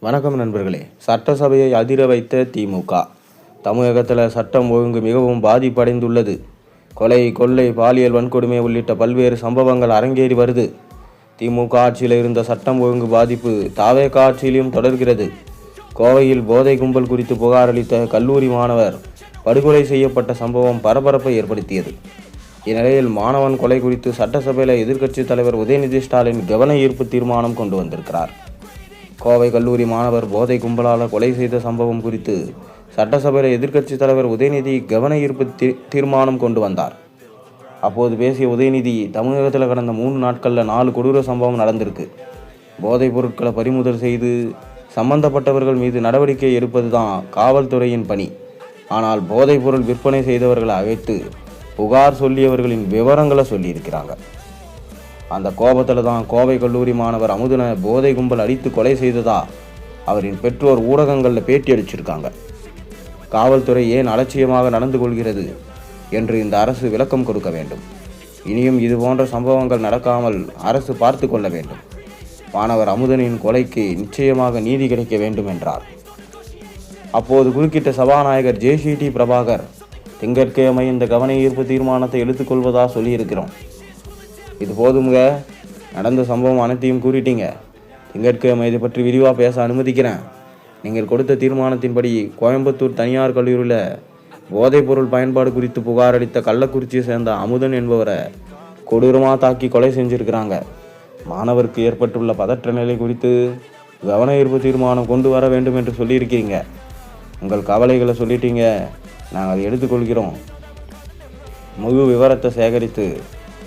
வணக்கம் நண்பர்களே. சட்டசபையை அதிர வைத்த திமுக. தமிழகத்தில் சட்டம் ஒழுங்கு மிகவும் பாதிப்படைந்துள்ளது. கொலை, கொள்ளை, பாலியல் வன்கொடுமை உள்ளிட்ட பல்வேறு சம்பவங்கள் அரங்கேறி வருது. திமுக ஆட்சியில் இருந்த சட்டம் ஒழுங்கு பாதிப்பு தாவேகா ஆட்சியிலும் தொடர்கிறது. கோவையில் போதை கும்பல் குறித்து புகார் அளித்த கல்லூரி மாணவர் படுகொலை செய்யப்பட்ட சம்பவம் பரபரப்பை ஏற்படுத்தியது. இந்நிலையில் மாணவன் கொலை குறித்து சட்டசபையில் எதிர்க்கட்சித் தலைவர் உதயநிதி ஸ்டாலின் கவன ஈர்ப்பு தீர்மானம் கொண்டு வந்திருக்கிறார். கோவை கல்லூரி மாணவர் போதை கும்பலால் கொலை செய்த சம்பவம் குறித்து சட்டசபையில் எதிர்க்கட்சித் தலைவர் உதயநிதி கவன ஈர்ப்பு தீர்மானம் கொண்டு வந்தார். அப்போது பேசிய உதயநிதி, தமிழகத்தில் கடந்த 3 நாட்களில் 4 கொடூர சம்பவம் நடந்திருக்கு. போதைப் பொருட்களை பறிமுதல் செய்து சம்பந்தப்பட்டவர்கள் மீது நடவடிக்கை எடுப்பது தான் காவல்துறையின் பணி. ஆனால் போதைப் பொருள் விற்பனை செய்தவர்களை அழைத்து புகார் சொல்லியவர்களின் விவரங்களை சொல்லியிருக்கிறாங்க. அந்த கோபத்தில் தான் கோவை கல்லூரி மாணவர் அமுதனை போதை கும்பல் அடித்து கொலை செய்ததா அவரின் பெற்றோர் ஊடகங்களில் பேட்டி அளிச்சிருக்காங்க. காவல்துறை ஏன் அலட்சியமாக நடந்து கொள்கிறது என்று இந்த அரசு விளக்கம் கொடுக்க வேண்டும். இனியும் இது போன்ற சம்பவங்கள் நடக்காமல் அரசு பார்த்து கொள்ள வேண்டும். மாணவர் அமுதனின் கொலைக்கு நிச்சயமாக நீதி கிடைக்க வேண்டும் என்றார். அப்போது குறுக்கிட்ட சபாநாயகர் ஜே.சி.டி. பிரபாகர், திங்கட்கிழமை இந்த கவன ஈர்ப்பு தீர்மானத்தை எடுத்துக்கொள்வதா சொல்லியிருக்கிறோம். இது போதுங்க, நடந்த சம்பவம் அனைத்தையும் கூறிட்டீங்க. திங்கட்கிழமை இதை பற்றி விரிவாக பேச அனுமதிக்கிறேன். நீங்கள் கொடுத்த தீர்மானத்தின்படி கோயம்புத்தூர் தனியார் கல்லூரியில் போதைப்பொருள் பயன்பாடு குறித்து புகார் அளித்த கள்ளக்குறிச்சியை சேர்ந்த அமுதன் என்பவரை கொடூரமாக தாக்கி கொலை செஞ்சுருக்கிறாங்க. மாணவருக்கு ஏற்பட்டுள்ள பதற்ற நிலை குறித்து கவன ஈர்ப்பு தீர்மானம் கொண்டு வர வேண்டும் என்று சொல்லியிருக்கீங்க. உங்கள் கவலைகளை சொல்லிட்டீங்க, நாங்கள் அதை எடுத்துக்கொள்கிறோம். முழு விவரத்தை சேகரித்து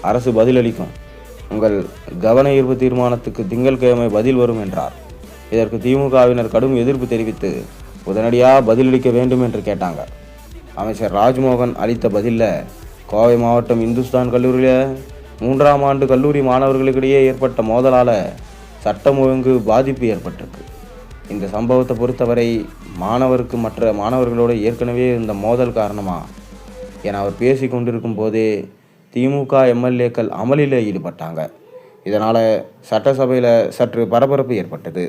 அரசு பதிலளிக்கும். உங்கள் கவன ஈர்ப்பு தீர்மானத்துக்கு திங்கட்கிழமை பதில் வரும் என்றார். இதற்கு திமுகவினர் கடும் எதிர்ப்பு தெரிவித்து உடனடியாக பதிலளிக்க வேண்டும் என்று கேட்டாங்க. அமைச்சர் ராஜ்மோகன் அளித்த பதிலில், கோவை மாவட்டம் இந்துஸ்தான் கல்லூரியில் 3ஆம் ஆண்டு கல்லூரி மாணவர்களுக்கிடையே ஏற்பட்ட மோதலால் சட்டம் ஒழுங்கு பாதிப்பு ஏற்பட்டிருக்கு. இந்த சம்பவத்தை பொறுத்தவரை மாணவருக்கு மற்ற மாணவர்களோடு ஏற்கனவே இந்த மோதல் காரணமா என அவர் பேசி கொண்டிருக்கும் போதே திமுக எம்எல்ஏக்கள் அமளியில் ஈடுபட்டாங்க. இதனால் சட்டசபையில் சற்று பரபரப்பு ஏற்பட்டது.